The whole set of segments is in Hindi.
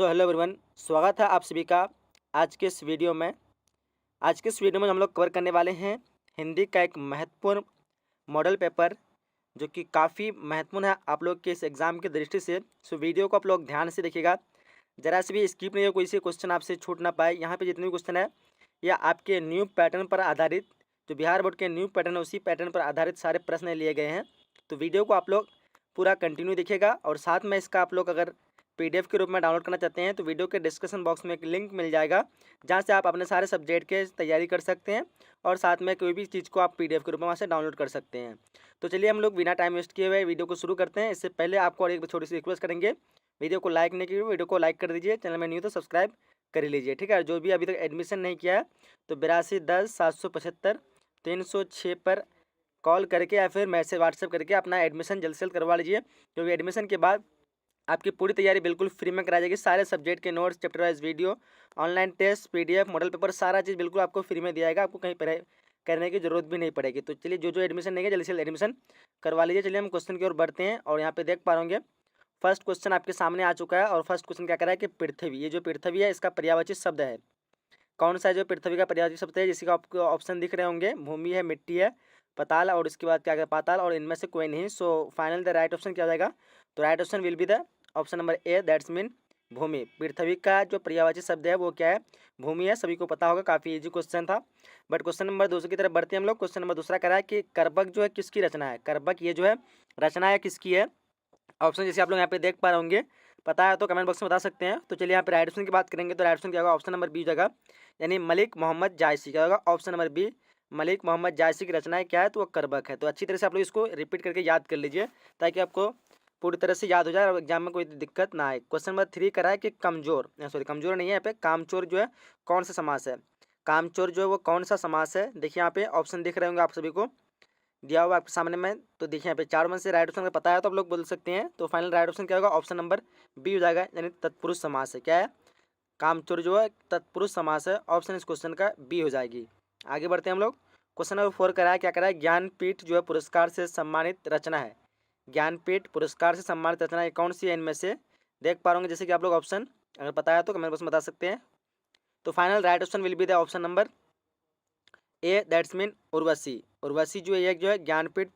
हेलो एवरीवन, स्वागत है आप सभी का आज के इस वीडियो में। आज के इस वीडियो में हम लोग कवर करने वाले हैं हिंदी का एक महत्वपूर्ण मॉडल पेपर जो कि काफ़ी महत्वपूर्ण है आप लोग के इस एग्ज़ाम की दृष्टि से। वीडियो को आप लोग ध्यान से देखिएगा, ज़रा से भी स्किप नहीं हो, कोई से क्वेश्चन आपसे छूट ना पाए। यहाँ पे जितने भी क्वेश्चन है या आपके न्यू पैटर्न पर आधारित, जो बिहार बोर्ड के न्यू पैटर्न है उसी पैटर्न पर आधारित सारे प्रश्न लिए गए हैं। तो वीडियो को आप लोग पूरा कंटिन्यू देखिएगा और साथ में इसका आप लोग अगर पीडीएफ के रूप में डाउनलोड करना चाहते हैं तो वीडियो के डिस्क्रिप्शन बॉक्स में एक लिंक मिल जाएगा जहां से आप अपने सारे सब्जेक्ट के तैयारी कर सकते हैं और साथ में कोई भी चीज़ को आप पीडीएफ के रूप में वहाँ से डाउनलोड कर सकते हैं। तो चलिए हम लोग बिना टाइम वेस्ट किए हुए वीडियो को शुरू करते हैं। इससे पहले आपको और एक छोटी सी रिक्वेस्ट करेंगे, वीडियो को लाइक नहीं किए वीडियो को लाइक कर दीजिए, चैनल में न्यू तो सब्सक्राइब कर लीजिए, ठीक है। जो भी अभी तक एडमिशन नहीं किया है तो 8210-775-306 पर कॉल करके या फिर मैसेज व्हाट्सएप करके अपना एडमिशन जल्द से जल्द करवा लीजिए, क्योंकि एडमिशन के बाद आपकी पूरी तैयारी बिल्कुल फ्री में कराई जाएगी। सारे सब्जेक्ट के notes, chapter wise video, online test, PDF, model paper, सारा चीज़ बिल्कुल आपको फ्री में दिया जाएगा। आपको कहीं पढ़ाई करने की जरूरत भी नहीं पड़ेगी। तो चलिए जो एडमिशन नहीं है जल्दी से जल्द एडमिशन करवा लीजिए। चलिए हम क्वेश्चन की ओर बढ़ते हैं और यहाँ पे देख पा रहे फर्स्ट क्वेश्चन आपके सामने आ चुका है और फर्स्ट क्वेश्चन क्या कर रहा है कि पृथ्वी, ये जो पृथ्वी है इसका पर्यायवाची शब्द है कौन सा है? जो पृथ्वी का पर्यायवाची शब्द है जिसका आपको ऑप्शन दिख रहे होंगे, भूमि है, मिट्टी है, पताल और इसके बाद क्या क्या पाताल और इनमें से कोई नहीं। So final the right option क्या हो जाएगा? तो right option will be the option number A, that's mean भूमि। पृथ्वी का जो पर्यायवाची शब्द है वो क्या है? भूमि है। सभी को पता होगा, काफ़ी इजी क्वेश्चन था। बट क्वेश्चन नंबर दूसरे की तरफ बढ़ते हैं हम लोग। क्वेश्चन नंबर दूसरा कह रहा है कि कर्बक जो है किसकी रचना है? कर्बक ये जो है रचना है किसकी है? ऑप्शन जैसे आप लोग यहाँ पे देख पा रहे होंगे, पता है तो कमेंट बॉक्स में बता सकते हैं। तो चलिए यहाँ पे राइट ऑप्शन की बात करेंगे तो राइट ऑप्शन क्या होगा? ऑप्शन नंबर बी जगह, यानी मलिक मोहम्मद जायसी। क्या होगा? Option number B, Malik Mohammad Jayasi की रचनाएं क्या है? तो वो कर्बक है। तो अच्छी तरह से आप लोग इसको रिपीट करके याद कर लीजिए ताकि आपको पूरी तरह से याद हो जाए और एग्जाम में कोई दिक्कत ना आए। क्वेश्चन नंबर 3 करा है कि कमजोर, सॉरी कमजोर नहीं है, यहाँ पे कामचोर जो है कौन सा समास है? कामचोर जो है वो कौन सा समास है? देखिए यहाँ पे ऑप्शन दिख रहे होंगे आप सभी को, दिया हुआ आपके सामने में। तो देखिए यहाँ पे चार में से राइट ऑप्शन का पता है तो आप लोग बोल सकते हैं। तो फाइनल राइट ऑप्शन क्या होगा? ऑप्शन नंबर बी हो जाएगा, यानी तत्पुरुष समास है। क्या है? कामचोर जो है तत्पुरुष समास है। ऑप्शन इस क्वेश्चन का बी हो जाएगी। आगे बढ़ते हैं हम लोग। क्वेश्चन नंबर 4 कराया, क्या कराया? ज्ञानपीठ जो है पुरस्कार से सम्मानित रचना है। ज्ञानपीठ पुरस्कार से सम्मानित रचना ये कौन सी है? इनमें से देख पा रहे होंगे जैसे कि आप लोग ऑप्शन अगर पता है तो कमेंट बॉक्स में बता सकते हैं। तो final right option will be the option number A, that's mean Urvashi. Urvashi जो है ज्ञानपीठ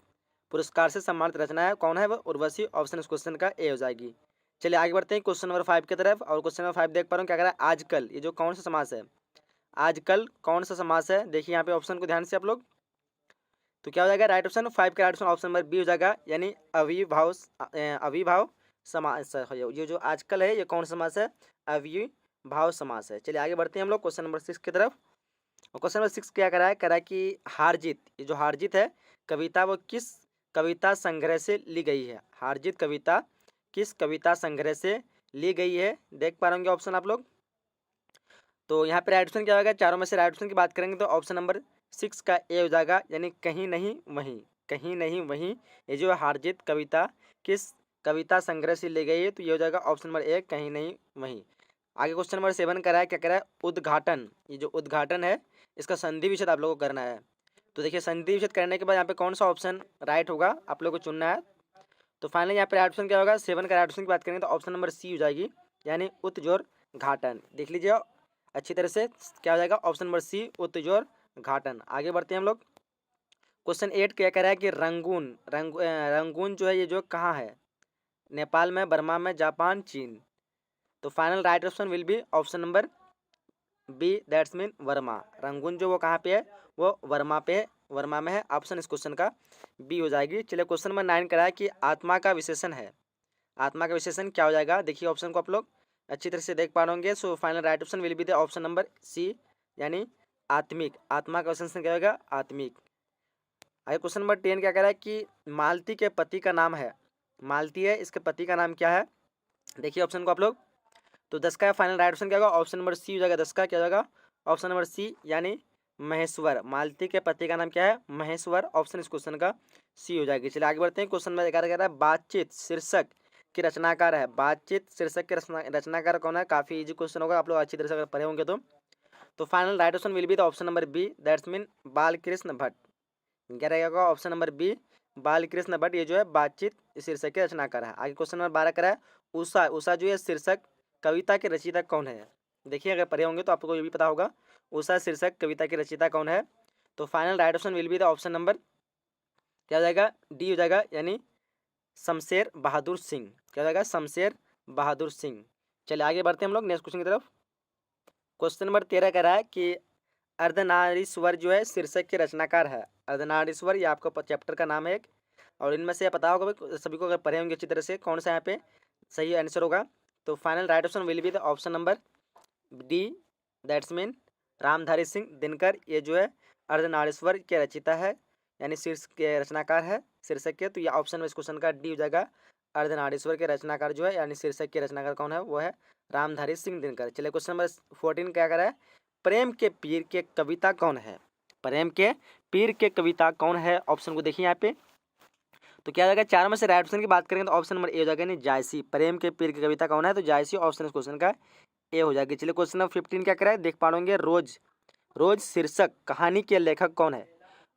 पुरस्कार से सम्मानित रचना है। कौन है वो? उर्वशी। ऑप्शन इस क्वेश्चन का ए हो जाएगी। चलिए आगे बढ़ते हैं क्वेश्चन नंबर 5 की तरफ। और क्वेश्चन नंबर 5 देख पा रहा हूँ क्या कह रहा है? आजकल, ये जो कौन सा समास है? आजकल कौन सा समास है? देखिए यहाँ पे ऑप्शन को ध्यान से आप लोग, तो क्या हो जाएगा? राइट ऑप्शन 5 का right option option number B हो जाएगा, यानी अविभाव अविभाव समास है। ये जो आजकल है ये कौन सा समास है? अविभाव समास है। चलिए आगे बढ़ते हैं हम लोग क्वेश्चन नंबर 6 की तरफ। और क्वेश्चन नंबर 6 क्या करा है? करा है कि हार जीत, ये जो हार जीत है कविता वो किस कविता संग्रह से ली गई है? हार जीत कविता किस कविता संग्रह से ली गई है? देख पा रहे होंगे ऑप्शन आप लोग। तो यहाँ पे राइट ऑप्शन क्या होगा? चारों में से राइट ऑप्शन की बात करेंगे तो ऑप्शन नंबर 6 का ए हो जाएगा, यानी कहीं नहीं वहीं। कहीं नहीं वहीं ये जो हार जीत कविता किस कविता संग्रह से ली गई है? तो ये हो जाएगा ऑप्शन नंबर ए, कहीं नहीं वहीं। आगे क्वेश्चन नंबर 7 करा है, क्या करा है? उद्घाटन, ये जो उद्घाटन है इसका संधि विच्छेद आप लोगों को करना है। तो देखिए संधि विच्छेद करने के बाद यहाँ पे कौन सा ऑप्शन राइट होगा आप लोगों को चुनना है। तो फाइनली यहाँ पे राइट ऑप्शन क्या होगा? 7 का राइट ऑप्शन की बात करेंगे तो ऑप्शन नंबर सी हो जाएगी, यानी उत्जोर घाटन। देख लीजिए अच्छी तरह से, क्या हो जाएगा? ऑप्शन नंबर सी, उत्जोर घाटन। आगे बढ़ते हैं हम लोग। क्वेश्चन 8 क्या कह रहा है कि रंगून, रंगून जो है ये जो कहाँ है? नेपाल में, बर्मा में, जापान, चीन। तो final right option will be option number B, that's mean Burma. Rangoon जो वो कहाँ पे है? वो वर्मा पे है, वर्मा में है। ऑप्शन इस क्वेश्चन का बी हो जाएगी। चलिए क्वेश्चन नंबर 9 करा है कि आत्मा का विशेषण है। आत्मा का विशेषण क्या हो जाएगा? देखिए ऑप्शन को आप लोग अच्छी तरह से देख पा होंगे। So final right option will be the option number C, यानी आत्मिक। आत्मा का विशेषण क्या होगा? आत्मिक। आगे क्वेश्चन नंबर 10 क्या कह रहा है कि मालती के पति का नाम है। मालती है, इसके पति का नाम क्या है? देखिए ऑप्शन को आप लोग। तो 10 का फाइनल राइट ऑप्शन क्या होगा? ऑप्शन नंबर सी हो जाएगा। 10 का क्या हो जाएगा? ऑप्शन नंबर सी, यानी महेश्वर। मालती के पति का नाम क्या है? महेश्वर। ऑप्शन इस क्वेश्चन का सी हो जाएगी। चलिए आगे बढ़ते हैं। क्वेश्चन नंबर 11 कह रहा है बातचीत शीर्षक की रचनाकार है। बातचीत शीर्षक के रचनाकार कौन है? काफी इजी क्वेश्चन होगा, आप लोग अच्छी तरह से अगर पढ़े होंगे तो final right option will be the option number B, that's mean Balkrishna Bhatt. क्या रहेगा? Option number B, Balkrishna Bhatt, ये जो है बातचीत शीर्षक के रचनाकार है। आगे क्वेश्चन नंबर 12 करा है उषा। उषा जो है शीर्षक कविता के रचयिता कौन है? देखिए अगर पढ़े होंगे तो आपको ये भी पता होगा, उषा शीर्षक कविता के रचयिता कौन है? तो final right option will be the option number क्या हो जाएगा? डी हो जाएगा, यानी शमशेर बहादुर सिंह। क्या हो जाएगा? शमशेर बहादुर सिंह। चलिए आगे बढ़ते हैं हम लोग नेक्स्ट क्वेश्चन की तरफ। क्वेश्चन नंबर 13 कह रहा है कि अर्धनारीश्वर जो है शीर्षक के रचनाकार है। अर्धनारीश्वर ये आपका चैप्टर का नाम है एक, और इनमें से पता होगा भाई सभी को, अगर पढ़े होंगे अच्छी तरह से, कौन सा यहाँ पे सही आंसर होगा। तो final right option will be the option number D, that's mean Ramdhari Singh Dinkar. ये जो है अर्धनारीश्वर के रचयिता है, यानी शीर्षक के रचनाकार है शीर्षक के। तो ये ऑप्शन में इस क्वेश्चन का डी हो जाएगा। अर्धनारीश्वर के रचनाकार जो है यानी शीर्षक के रचनाकार कौन है? वो है रामधारी सिंह दिनकर। चलिए क्वेश्चन नंबर 14 क्या कर रहा है? प्रेम के पीर के कविता कौन है? प्रेम के पीर के कविता कौन है? ऑप्शन को देखिए यहाँ पे, तो क्या हो जाएगा? चारों में से राइट ऑप्शन की बात करेंगे तो ऑप्शन नंबर ए हो जाएगा, नहीं जायसी। प्रेम के पीर की कविता कौन है? तो जायसी ऑप्शन इस क्वेश्चन का ए हो जाएगी। चलिए क्वेश्चन नंबर 15 क्या कराए देख पाओगे? रोज। रोज शीर्षक कहानी के लेखक कौन है?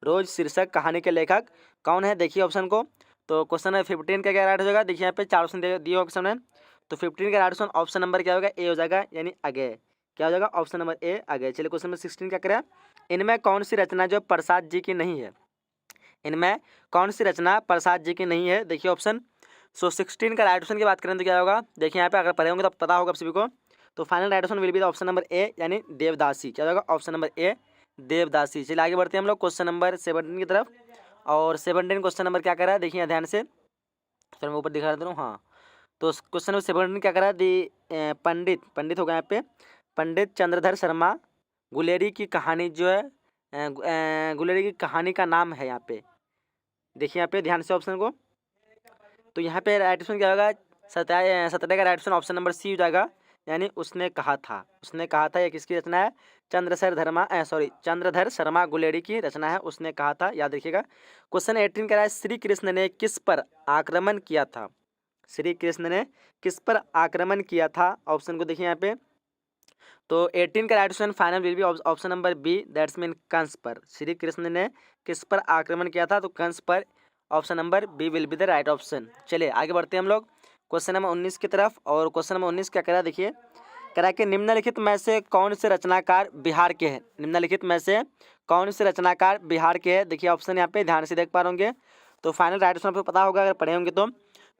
रोज शीर्षक कहानी के लेखक कौन है? देखिए ऑप्शन को। तो क्वेश्चन नंबर 15 का क्या राइट हो जाएगा? देखिए यहाँ पे 4 ऑप्शन दिए ऑप्शन में, तो 15 का राइट ऑप्शन ऑप्शन नंबर क्या होगा? ए हो जाएगा, यानी अगय। क्या हो जाएगा? ऑप्शन नंबर ए अगय। चलिए क्वेश्चन नंबर 16 क्या करें? इनमें कौन सी रचना जो प्रसाद जी की नहीं है? इनमें कौन सी रचना प्रसाद जी की नहीं है? देखिए ऑप्शन। 16 का राइट ऑप्शन की बात करें तो क्या होगा? देखिए यहाँ पे अगर पढ़े होंगे तो पता होगा आप सभी को। तो final right option will be option number ए, यानी देवदासी। क्या होगा? ऑप्शन नंबर ए देवदासी। चलिए आगे बढ़ते हैं हम लोग क्वेश्चन नंबर 17 की तरफ। और 17 क्वेश्चन नंबर क्या कर रहा है? देखिए ध्यान से, सर मैं ऊपर दिखा देता हूँ। हाँ, तो क्वेश्चन नंबर 17 क्या कर रहा है? पंडित हो गया यहाँ पे, पंडित चंद्रधर शर्मा गुलेरी की कहानी जो है, गुलेरी की कहानी का नाम है यहाँ पे। देखिए यहाँ पे ध्यान से ऑप्शन को, तो यहाँ पे राइट ऑप्शन क्या होगा? 17 का right option option number C हो जाएगा, यानी उसने कहा था। उसने कहा था, ये किसकी रचना है? चंद्रधर शर्मा गुलेरी की रचना है, उसने कहा था, याद रखिएगा। क्वेश्चन 18 कह रहा है श्री कृष्ण ने किस पर आक्रमण किया था? श्री कृष्ण ने किस पर आक्रमण किया था? ऑप्शन को देखिए यहाँ पे, तो 18 का right option final will be option number B, that's mean Kans पर। श्री कृष्ण ने किस पर आक्रमण किया था? तो कंस पर। Option number B will be the right option. चलिए आगे बढ़ते हैं हम लोग क्वेश्चन नंबर 19 की तरफ। और क्वेश्चन नंबर 19 क्या करा? देखिए करा कि निम्नलिखित में से कौन से रचनाकार बिहार के हैं? निम्नलिखित में से कौन से रचनाकार बिहार के हैं? देखिए ऑप्शन यहाँ पे ध्यान से देख पा रहे होंगे, तो फाइनल राइट ऑप्शन आपको पता होगा अगर पढ़े होंगे तो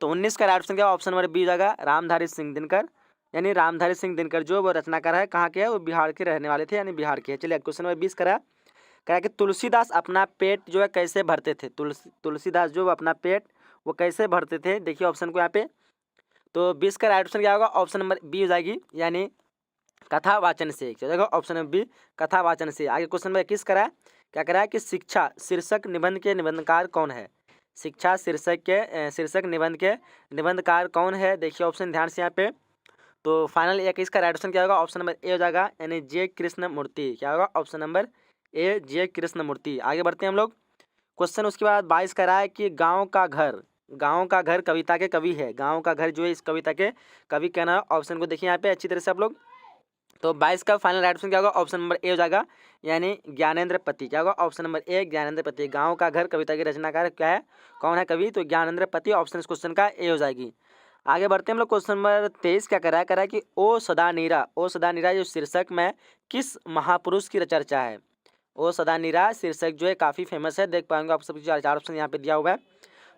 19 का राइट ऑप्शन क्या? ऑप्शन नंबर बी जाएगा, रामधारी सिंह दिनकर। यानी रामधारी सिंह दिनकर जो वो रचनाकार है, कहाँ के है? वो बिहार के रहने वाले थे, यानी बिहार के। चलिए क्वेश्चन नंबर 20 करा कि तुलसीदास अपना पेट जो है कैसे भरते थे? तुलसीदास जो अपना पेट वो कैसे भरते थे? देखिए ऑप्शन को यहाँ पे, तो 20 का राइट ऑप्शन क्या होगा? ऑप्शन नंबर बी हो जाएगी, यानी कथा वाचन से। क्या जाएगा? ऑप्शन नंबर बी कथा वाचन से। आगे क्वेश्चन नंबर 21 करा क्या करा कि शिक्षा शीर्षक निबंध के निबंधकार कौन है? शिक्षा शीर्षक निबंध के निबंधकार कौन है? देखिए ऑप्शन ध्यान से यहाँ पे, तो फाइनल 21 का राइट ऑप्शन क्या होगा? ऑप्शन नंबर ए हो जाएगा, यानी जे कृष्ण मूर्ति। क्या होगा? ऑप्शन नंबर ए जे कृष्ण मूर्ति। आगे बढ़ते हैं हम लोग क्वेश्चन उसके बाद 22 का रहा है कि गाँव का घर कविता के कवि है। गाँव का घर जो है इस कविता के कवि कहना है। ऑप्शन को देखिए यहाँ पे अच्छी तरह से आप लोग, तो 22 का फाइनल राइट ऑप्शन क्या होगा? ऑप्शन नंबर ए हो जाएगा, यानी ज्ञानेंद्र पति। क्या होगा? ऑप्शन नंबर ए ज्ञानेंद्र पति। गाँव का घर कविता के रचनाकार क्या है, कौन है कवि? तो ज्ञानेंद्र पति। ऑप्शन इस क्वेश्चन का ए हो जाएगी। आगे बढ़ते हैं हम लोग क्वेश्चन नंबर 23 क्या करा है कि ओ सदा नीरा जो शीर्षक में किस महापुरुष की चर्चा है? ओ सदा नीरा शीर्षक जो है काफ़ी फेमस है, देख पाएंगे आप सब। 4 ऑप्शन यहाँ पे दिया हुआ है,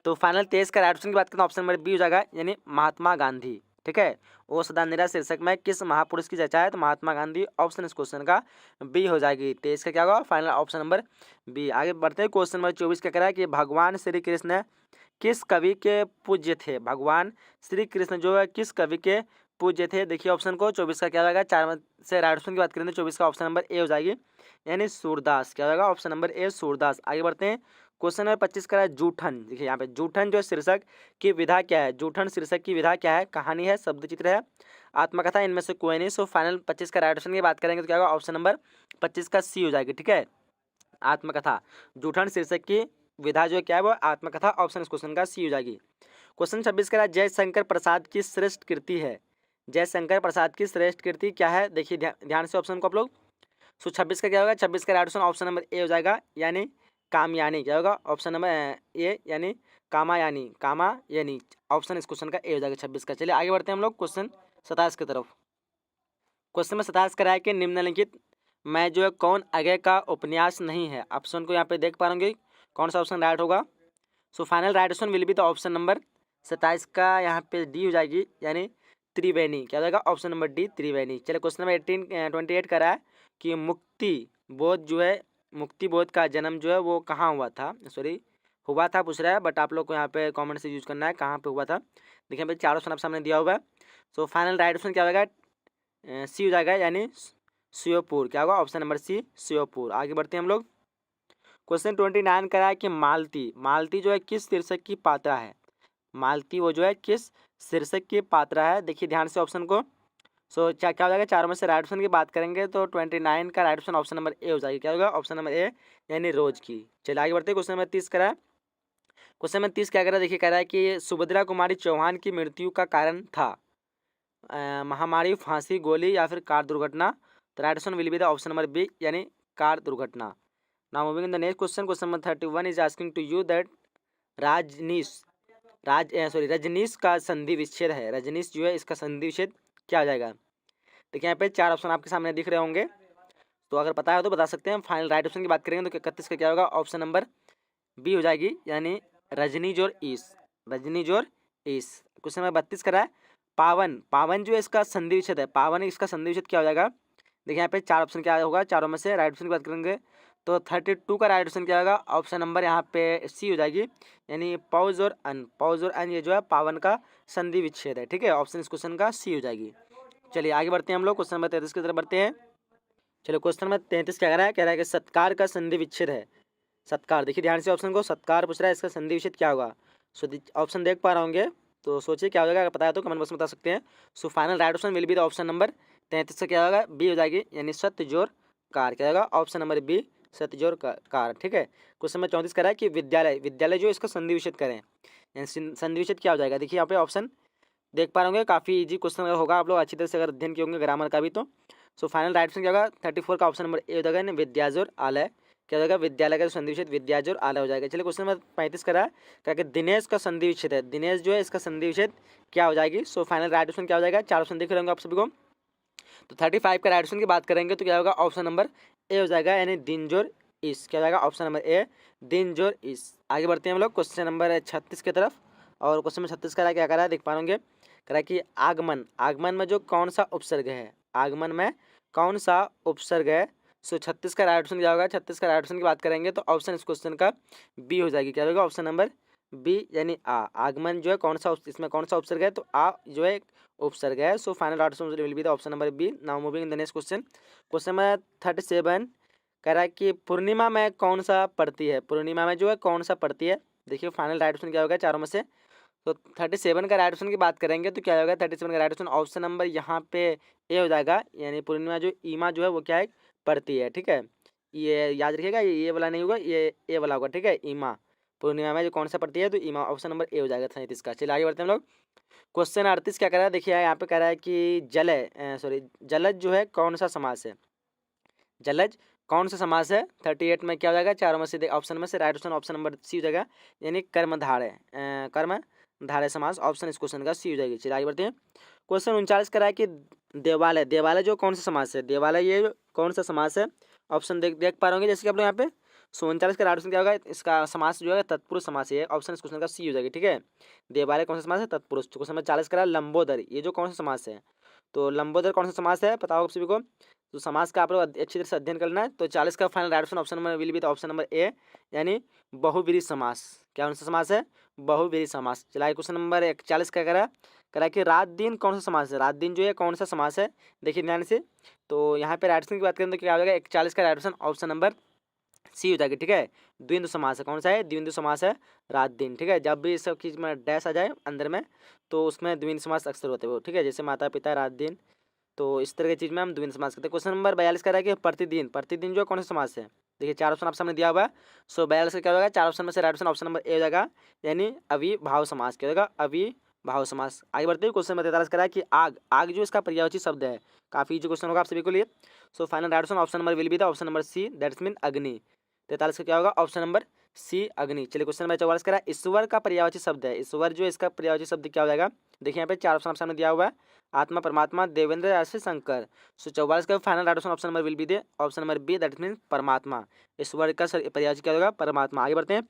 तो फाइनल 23 का राइट ऑप्शन की बात करें ऑप्शन नंबर बी हो जाएगा, यानी महात्मा गांधी। ठीक है, ओ सदा नीरा शीर्षक में किस महापुरुष की चर्चा है? तो महात्मा गांधी। ऑप्शन इस क्वेश्चन का बी हो जाएगी। 23 का क्या होगा? Final option number B. आगे बढ़ते हैं क्वेश्चन नंबर 24 क्या करा है कि भगवान श्री कृष्ण किस कवि के पूज्य थे? भगवान श्री कृष्ण जो है किस कवि के पूज्य थे? देखिए ऑप्शन को, 24 का क्या होगा? 4 में से राइट ऑप्शन की बात करें तो 24 का ऑप्शन नंबर ए हो जाएगी, यानी सूरदास। क्या होगा? ऑप्शन नंबर ए सूरदास। आगे बढ़ते हैं क्वेश्चन नंबर 25 का है जूठन। देखिए यहाँ पे जूठन जो शीर्षक की विधा क्या है? जूठन शीर्षक की विधा क्या है? कहानी है, शब्द चित्र है, आत्मकथा, इनमें से कोई नहीं। सो फाइनल 25 का राइट ऑप्शन की बात करेंगे तो क्या होगा? ऑप्शन नंबर 25 का सी हो जाएगी। ठीक है, आत्मकथा। जूठन शीर्षक की विधा जो क्या है वो आत्मकथा। ऑप्शन इस क्वेश्चन का सी हो जाएगी। क्वेश्चन 26 का जयशंकर प्रसाद की श्रेष्ठ कृति है। जयशंकर प्रसाद की श्रेष्ठ कृति क्या है? देखिए ध्यान से ऑप्शन को आप लोग। सो 26 का क्या होगा? 26 का राइट ऑप्शन ऑप्शन नंबर ए हो जाएगा, यानी कामयानी। क्या होगा? ऑप्शन नंबर ए, यानी कामायानी। ऑप्शन इस क्वेश्चन का ए हो जाएगा 26 का। चलिए आगे बढ़ते हैं हम लोग क्वेश्चन 27 की तरफ। क्वेश्चन में 27 करा है कि निम्नलिखित मैं जो है कौन आगे का उपन्यास नहीं है। ऑप्शन को यहाँ पे देख पा रहे कौन सा ऑप्शन राइट होगा। सो final right option will be the option number 27 का यहाँ पे डी हो जाएगी, यानी त्रिवेणी। क्या हो जाएगा? ऑप्शन नंबर डी त्रिवेणी। चलिए क्वेश्चन नंबर 28 का रहा है कि मुक्ति बोध जो है, मुक्ति बोध का जन्म जो है वो कहाँ हुआ था, सॉरी हुआ था पूछ रहा है, बट आप लोग को यहाँ पे कमेंट से यूज करना है कहाँ पे हुआ था। देखिए भाई चार ऑप्शन आप सामने दिया हुआ है। सो फाइनल राइट ऑप्शन क्या होगा? सी हो जाएगा, यानी श्योपुर। क्या होगा? Option number C Sheopur. आगे बढ़ते हैं हम लोग। क्वेश्चन 29 करा है कि मालती, मालती जो है किस शीर्षक की पात्रा है। मालती वो जो है किस शीर्षक की पात्रा है। देखिए ध्यान से ऑप्शन को। सो क्या क्या हो जाएगा? चारों में से राइट ऑप्शन की बात करेंगे तो 29 का राइट ऑप्शन ऑप्शन नंबर ए हो जाएगी। क्या होगा? ऑप्शन नंबर ए, यानी रोज की। चलिए आगे बढ़ते हैं। क्वेश्चन नंबर 30 करा है। क्वेश्चन नंबर 30 क्या करा है? देखिए कह रहा है कि सुभद्रा कुमारी चौहान की मृत्यु का कारण था महामारी, फांसी, गोली या फिर कार दुर्घटना। तो right option will be the option number B, यानी कार दुर्घटना। Now moving in the next question. Question number 31 is asking to you that Rajneesh का संधि विच्छेद है। रजनीश जो है इसका संधि विच्छेद क्या हो जाएगा? देखिए यहाँ पे चार ऑप्शन आपके सामने दिख रहे होंगे, तो अगर पता है तो बता सकते हैं। फाइनल राइट ऑप्शन की बात करेंगे तो 31 का क्या होगा? ऑप्शन नंबर बी हो जाएगी, यानी रजनीज और ईस। रजनीज और ईस। क्वेश्चन नंबर 32 करा है पावन, पावन जो है इसका संधि विच्छेद है। पावन इसका संधि विच्छेद क्या हो जाएगा? देखिए यहाँ पे चार ऑप्शन क्या होगा, चारों में से राइट ऑप्शन की बात करेंगे तो 32 का राइट ऑप्शन क्या होगा? ऑप्शन नंबर यहाँ पे सी हो जाएगी, यानी पौज और अन। पौज और अन ये जो है पावन का संधि विच्छेद है। ठीक है, ऑप्शन इस क्वेश्चन का सी हो जाएगी। चलिए आगे बढ़ते हैं हम लोग। क्वेश्चन नंबर 33 की तरफ बढ़ते हैं। चलिए क्वेश्चन नंबर 33 क्या कह रहा है कि सत्कार का संधि विच्छेद है। सत्कार, देखिए ध्यान से ऑप्शन को। सत्कार पूछ रहा है, इसका संधि विच्छेद क्या होगा? सो ऑप्शन देख पा रहे होंगे तो सोचिए क्या हो जाएगा। अगर पता है तो कमेंट बॉक्स में बता सकते हैं। सो final right option will be the option number 33 से क्या होगा? बी हो जाएगी, यानी सत्य जोर कार। क्या होगा? ऑप्शन नंबर बी सत्य जोर कार। ठीक है, क्वेश्चन नंबर 34 करा है कि विद्यालय, विद्यालय जो इसका संधि विच्छेद करें, यानी संधि विच्छेद क्या हो जाएगा? देखिए यहाँ पे ऑप्शन देख पा रहे होंगे, काफ़ी इजी क्वेश्चन होगा, आप लोग अच्छी तरह से अगर अध्ययन किए होंगे ग्रामर का भी तो। सो फाइनल राइट ऑप्शन क्या होगा? 34 का ऑप्शन नंबर ए हो जाएगा, विद्याजोर आलय। क्या हो जाएगा? विद्यालय का संधि विच्छेद विद्याजोर आलय हो जाएगा। चलिए क्वेश्चन नंबर 35 करा है क्या कि दिनेश का संधि विच्छेद है। दिनेश जो है इसका संधि विच्छेद क्या हो जाएगी? सो फाइनल राइट ऑप्शन क्या हो जाएगा? चार ऑप्शन दिख रहे होंगे आप सभी को। तो 35 का राइट ऑप्शन की बात करेंगे तो क्या होगा? ऑप्शन नंबर ए हो जाएगा, यानी दिनजोर इस। क्या हो जाएगा? ऑप्शन नंबर ए दिनजोर इस। आगे बढ़ते हैं हम लोग क्वेश्चन नंबर 36 की तरफ। और क्वेश्चन नंबर 36 का क्या करा है? देख पा होंगे, कह रहा है कि आगमन, आगमन में जो कौन सा उपसर्ग है, आगमन में कौन सा उपसर्ग है। सो 36 का राइट ऑप्शन क्या होगा? 36 का राइट ऑप्शन की बात करेंगे तो ऑप्शन इस क्वेश्चन का बी हो जाएगी। क्या होगा? ऑप्शन नंबर बी, यानी आ। आगमन जो है कौन सा, इसमें कौन सा उपसर्ग है? तो आ जो है उपसर्ग है। So final right answer will be the option number B. Now moving in the next question. Question number 37 कह रहा है कि पूर्णिमा में कौन सा पड़ती है। पूर्णिमा में जो है कौन सा पड़ती है। देखिए फाइनल राइट ऑप्शन क्या होगा चारों में से? तो 37 का राइट ऑप्शन की बात करेंगे तो क्या होगा? 37 का राइट ऑप्शन ऑप्शन नंबर यहाँ पे ए हो जाएगा, यानी पूर्णिमा जो ईमा जो है वो क्या है? पड़ती है। ठीक है, ये याद रखिएगा, ये वाला नहीं होगा, ये ए वाला होगा। ठीक है, ईमा पूर्णिमा में जो कौन सा पड़ती है तो ईमा, ऑप्शन नंबर ए हो जाएगा 37 का। चलिए आगे बढ़ते हैं हम लोग। क्वेश्चन 38 क्या कर रहा है? देखिए यहाँ पे कह रहा है कि जलज जो है कौन सा समास है। जलज कौन सा समास है? 38 में क्या हो जाएगा? चारों में से ऑप्शन में से right option option number C हो जाएगा, यानी कर्मधारय, कर्मधारय समास। ऑप्शन इस क्वेश्चन का सी हो जाएगी। चलिए आगे बढ़ते हैं। क्वेश्चन 39 करा है कि देवालय, देवालय जो कौन सा समास है। देवालय ये कौन सा समास है? ऑप्शन देख पा रहे होंगे जैसे कि आप लोग यहाँ पे। 39 का राइट ऑप्शन क्या होगा? इसका समास जो है तत्पुरुष समास है। ऑप्शन इस क्वेश्चन का सी हो जाएगी। ठीक है, देवालय कौन सा समास है? तत्पुरुष। क्वेश्चन नंबर 40 करा लंबोदर, ये जो कौन सा समास है। तो लंबोदर कौन सा समास है पता होगा आप सभी को। तो समास का आप लोग अच्छी तरह से अध्ययन करना है। तो 40 का final right option option number will be option number ए, यानी बहुव्रीहि समास। क्या कौन सा समास है? बहुव्रीहि समास। चलिए क्वेश्चन नंबर 41 का करा कि रात दिन कौन सा समास है। रात दिन जो है कौन सा समास है? देखिए ध्यान से। तो यहाँ पे राइट ऑप्शन की बात करें तो क्या हो जाएगा? 41 का right option option number C हो जाएगी। ठीक है, द्विंदु समास है। कौन सा है? द्विंदु समास है रात दिन। ठीक है, जब भी इस सब चीज में डैश आ जाए अंदर में तो उसमें द्विंदु समास अक्सर होते हैं। ठीक है, जैसे माता पिता रात दिन, तो इस तरह की चीज़ में हम द्विंद समास करते हैं। क्वेश्चन नंबर 42 का है कि प्रतिदिन, प्रतिदिन जो कौन सा समास है। देखिए चार ऑप्शन आप सामने दिया हुआ है। सो 42 का क्या होगा? चार ऑप्शन में से राइट ऑप्शन ऑप्शन नंबर ए हो जाएगा, यानी अविभाव समास। क्या होगा? अविभाव समास। आगे बढ़ते हैं। क्वेश्चन नंबर 43 का है कि आग, आग जो इसका पर्यायवाची शब्द है। काफी इजी क्वेश्चन होगा आप सभी के लिए। So final right option option number will be the option number C, that's mean Agni. 43 का क्या होगा? ऑप्शन नंबर सी अग्नि। चलिए क्वेश्चन नंबर 44 करा, ईश्वर का पर्यायवाची शब्द है, ईश्वर जो इसका पर्यायवाची शब्द क्या हो जाएगा। देखिए यहाँ पे 4 ऑप्शन सामने दिया हुआ है, आत्मा, परमात्मा, देवेंद्र या फिर शंकर। सो 44 का final right option number will be the option number B, that mean परमात्मा। ईश्वर का पर्यायवाची क्या होगा, परमात्मा। आगे बढ़ते हैं।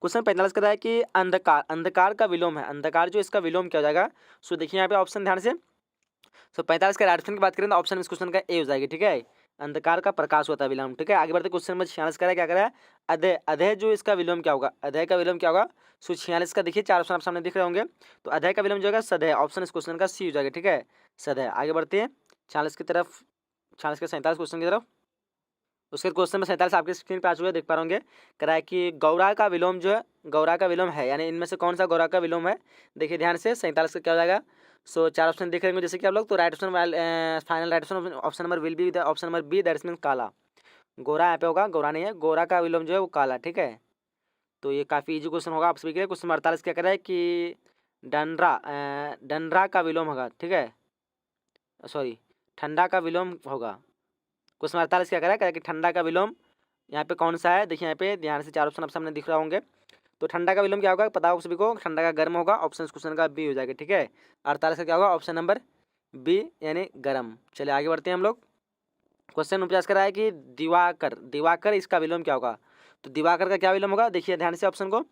क्वेश्चन 45 का है कि अंधकार, अंधकार का विलोम है, अंधकार जो इसका विलोम क्या हो जाएगा। सो देखिए यहाँ पे ऑप्शन ध्यान से। सो 45 का राइट ऑप्शन की बात करें तो ऑप्शन इस क्वेश्चन का ए हो जाएगी, ठीक है। अंधकार का प्रकाश होता है विलोम, ठीक है। आगे बढ़ते क्वेश्चन नंबर 46 का क्या करा है, अधय, अधय जो इसका विलोम क्या होगा, अधय का विलोम क्या होगा। सो 46 का देखिए 4 ऑप्शन आप सामने दिख रहे होंगे, तो अधय का विलोम जो होगा सदय, ऑप्शन इस क्वेश्चन का सी हो जाएगा, ठीक है, सदय। आगे बढ़ते हैं 46 की तरफ, 46 के 47 क्वेश्चन की तरफ। उसके क्वेश्चन में 47 आपके स्क्रीन पे आ चुके हैं, देख पा रहे करा है कि गौरा का विलोम जो है, गौरा का विलोम है, यानी इनमें से कौन सा गौरा का विलोम है। देखिए ध्यान से 47 का क्या हो जाएगा। सो 4 ऑप्शन देख रहे होंगे जैसे कि आप लोग, तो right option final right option option number will be option number B, that mean काला। गोरा यहाँ पे होगा, गोरा नहीं है, गोरा का विलोम जो है वो काला, ठीक है। तो ये काफ़ी इजी क्वेश्चन होगा आप सभी के लिए। क्वेश्चन 48 क्या कर रहा है कि डंडरा, डंडरा का विलोम होगा, ठीक है, सॉरी ठंडा का विलोम होगा। क्वेश्चन 48 क्या करा है कि ठंडा का विलोम यहाँ पे कौन सा है। देखिए यहाँ पे ध्यान से 4 ऑप्शन आप सामने दिख रहे होंगे, तो ठंडा का विलोम क्या होगा पता होगा सभी को, ठंडा का गर्म होगा, ऑप्शन क्वेश्चन का बी हो जाएगा, ठीक है। 48 का क्या होगा, ऑप्शन नंबर बी यानी गर्म। चलिए आगे बढ़ते हैं हम लोग। क्वेश्चन 49 करा है कि दिवाकर, दिवाकर इसका विलोम क्या होगा। तो दिवाकर का क्या विलोम होगा, देखिए ध्यान से ऑप्शन को।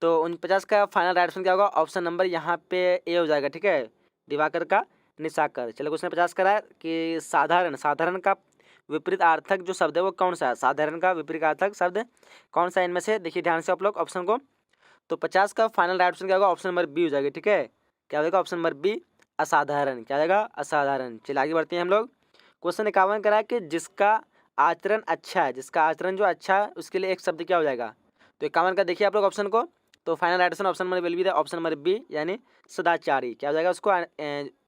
तो 49 का फाइनल राइट ऑप्शन क्या होगा, ऑप्शन नंबर यहाँ पे ए हो जाएगा, ठीक है, दिवाकर का निशाकर। चलिए क्वेश्चन 50 करा है कि साधारण, साधारण का विपरीत आर्थक जो शब्द है वो कौन सा है, साधारण का विपरीत आर्थक शब्द कौन सा है इनमें से। देखिए ध्यान से आप लोग ऑप्शन को। तो 50 का फाइनल राइट ऑप्शन क्या होगा, ऑप्शन नंबर बी हो जाएगा, ठीक है। क्या होगा, ऑप्शन नंबर बी असाधारण, क्या होगा, असाधारण। चलिए आगे बढ़ते हैं हम लोग। क्वेश्चन 51 करा है कि जिसका आचरण अच्छा है, जिसका आचरण जो अच्छा है उसके लिए एक शब्द क्या हो जाएगा। तो 51 का देखिए आप लोग ऑप्शन को। तो final right option option number will be the option number B यानी सदाचारी। क्या हो जाएगा उसको,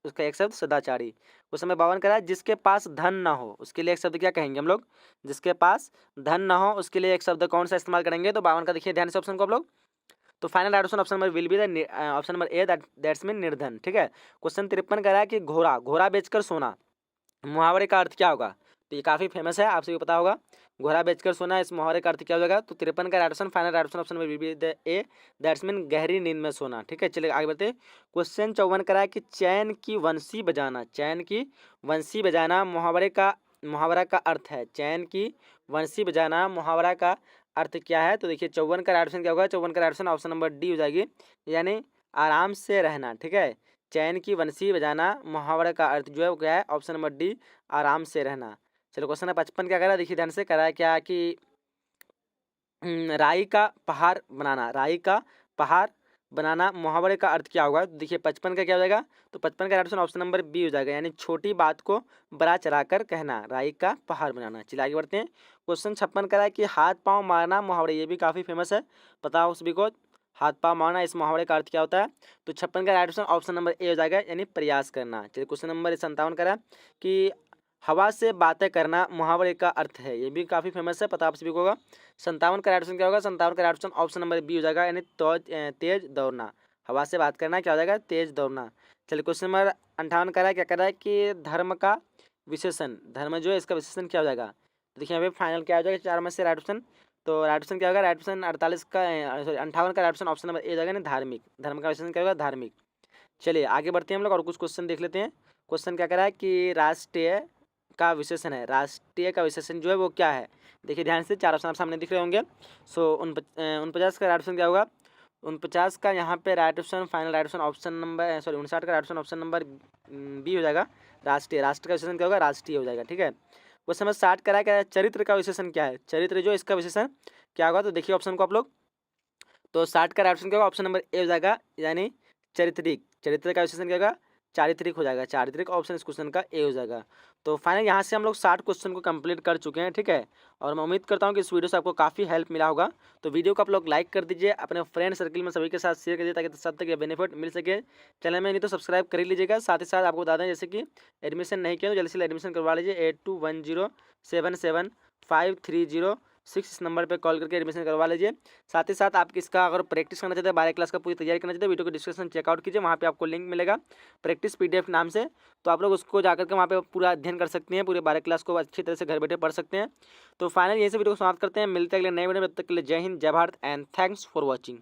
उसका एक शब्द सदाचारी। क्वेश्चन नंबर 52 करा है जिसके पास धन ना हो उसके लिए एक शब्द क्या कहेंगे हम लोग, जिसके पास धन ना हो उसके लिए एक शब्द कौन सा इस्तेमाल करेंगे। तो 52 का देखिए ध्यान से ऑप्शन को आप लोग। तो final right option option number will be the option number A, that's mean निर्धन, ठीक है। क्वेश्चन 53 करा है कि घोड़ा, घोड़ा बेचकर सोना, मुहावरे का अर्थ क्या होगा। तो ये काफ़ी फेमस है, आप सभी को पता होगा, घोड़ा बेचकर सोना, इस मुहावरे का अर्थ क्या हो जाएगा। तो 53 का right option final right option option will be the A, that's mean गहरी नींद में सोना, ठीक है। चलिए आगे बढ़ते। क्वेश्चन 54 करा है कि चैन की वंशी बजाना, चैन की वंशी बजाना मुहावरे का, मुहावरा का अर्थ है, चैन की वंशी बजाना मुहावरा का अर्थ क्या है। तो देखिए 54 का राइट ऑप्शन क्या होगा, 54 का right option option number D हो जाएगी, यानी आराम से रहना, ठीक है। चैन की वंशी बजाना मुहावरे का अर्थ जो है वो क्या है, ऑप्शन नंबर डी आराम से रहना। चलो क्वेश्चन 55 क्या करा है, देखिए ध्यान से करा है क्या कि राई का पहाड़ बनाना, राई का पहाड़ बनाना मुहावरे का अर्थ क्या होगा। देखिए 55 का क्या हो जाएगा। तो 55 का right option option number B हो जाएगा, यानी छोटी बात को बड़ा चढ़ाकर कहना, राई का पहाड़ बनाना। चलिए आगे बढ़ते हैं। क्वेश्चन 56 करा है कि हाथ पाँव मारना मुहावरे, ये भी काफ़ी फेमस है, पता हो सभी को, हाथ पाँव मारना इस मुहावरे का अर्थ क्या होता है। तो 56 का राइट ऑप्शन ऑप्शन नंबर ए हो जाएगा, यानी प्रयास करना। चलिए क्वेश्चन नंबर 57 करा कि हवा से बातें करना मुहावरे का अर्थ है, ये भी काफ़ी फेमस है, पता आप सभी को होगा। 57 का राइट ऑप्शन क्या होगा, 57 का right option option number B हो जाएगा, यानी तेज दौड़ना, हवा से बात करना क्या हो जाएगा, तेज दौड़ना। चलिए क्वेश्चन नंबर 58 का क्या कर रहा है कि धर्म का विशेषण, धर्म जो है इसका विशेषण क्या हो जाएगा। तो देखिए यहाँ पे फाइनल क्या हो जाएगा 4 में से राइट ऑप्शन। तो राइट ऑप्शन क्या होगा, राइट ऑप्शन 48 का सॉरी 58 का राइट ऑप्शन ऑप्शन नंबर ए जाएगा ना, धार्मिक, धर्म का विशेषण क्या होगा, धार्मिक। चलिए आगे बढ़ते हैं हम लोग और कुछ क्वेश्चन देख लेते हैं। क्वेश्चन क्या करा है कि राष्ट्रीय का विशेषण है, राष्ट्रीय का विशेषण जो है वो क्या है। देखिए ध्यान से 4 ऑप्शन आप सामने दिख रहे होंगे। सो 49 का राइट ऑप्शन क्या होगा, 49 का यहाँ पे right option final right option option number sorry 59 का right option option number B हो जाएगा, राष्ट्रीय, राष्ट्र का विशेषण क्या होगा, राष्ट्रीय हो जाएगा, ठीक है। क्वेश्चन नंबर 60 करा क्या है, चरित्र का विशेषण क्या है, चरित्र जो इसका विशेषण क्या होगा। तो देखिए ऑप्शन को आप लोग। तो 60 का राइट ऑप्शन क्या होगा, ऑप्शन नंबर ए हो जाएगा, यानी चरित्रिक, चरित्र का विशेषण क्या होगा, चारित्रिक हो जाएगा, चारित्रिक, ऑप्शन इस क्वेश्चन का ए हो जाएगा। तो फाइनल यहाँ से हम लोग 60 क्वेश्चन को कंप्लीट कर चुके हैं, ठीक है। और मैं उम्मीद करता हूँ कि इस वीडियो से आपको काफ़ी हेल्प मिला होगा। तो वीडियो को आप लोग लाइक कर दीजिए, अपने फ्रेंड सर्कल में सभी के साथ शेयर कर दीजिए ताकि सब तक ये बेनिफिट मिल सके। चैनल में नहीं तो सब्सक्राइब कर ही लीजिएगा। साथ ही साथ आपको बता दें जैसे कि एडमिशन नहीं किया तो जल्दी से एडमिशन करवा लीजिए 8210775303 6 इस नंबर पे कॉल करके एडमिशन करवा लीजिए। साथ ही साथ आप इसका अगर प्रैक्टिस करना चाहते हैं 12 क्लास का पूरी तैयारी करना चाहते हैं, वीडियो को डिस्क्रिप्शन चेकआउट कीजिए, वहाँ पे आपको लिंक मिलेगा प्रैक्टिस PDF नाम से। तो आप लोग उसको जाकर के वहाँ पे पूरा अध्ययन कर सकते हैं, पूरे 12 क्लास को अच्छी तरह से घर बैठे पढ़ सकते हैं। तो फाइनल यही से वीडियो को समाप्त करते हैं, मिलते हैं अगले नए वीडियो में। तब तक के लिए जय हिंद, जय Bharat and thanks for watching.